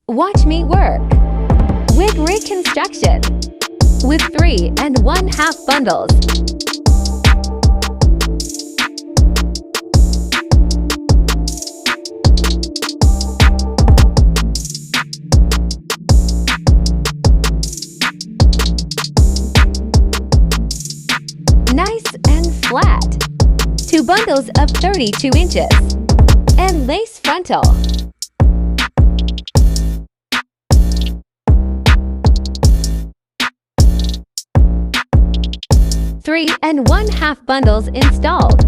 Watch me work. Wig reconstruction with 3 1/2 bundles. Nice and flat. 2 bundles of 32 inches. And lace frontal. Three 1/2 bundles installed.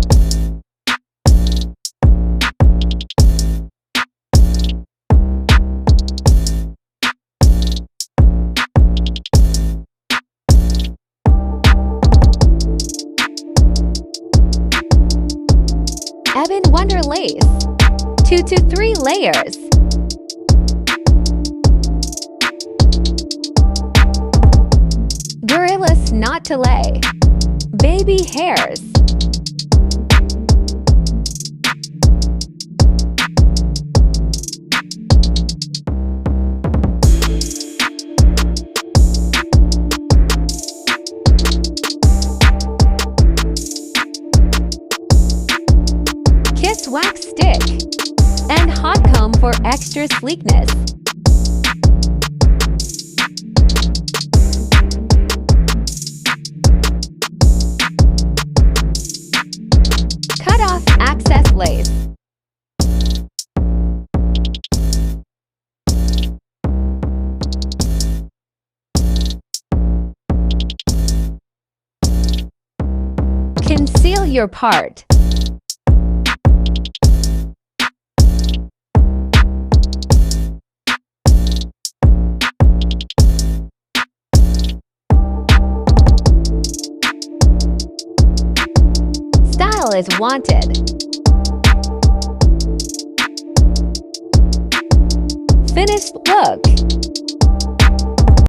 EBIN Wonder Lace, 2 to 3 layers. Gorilla Snot to lay. Baby hairs. Kiss wax stick and hot comb for extra sleekness. Cut off excess lace. Conceal your part. Style is wanted. Finished look.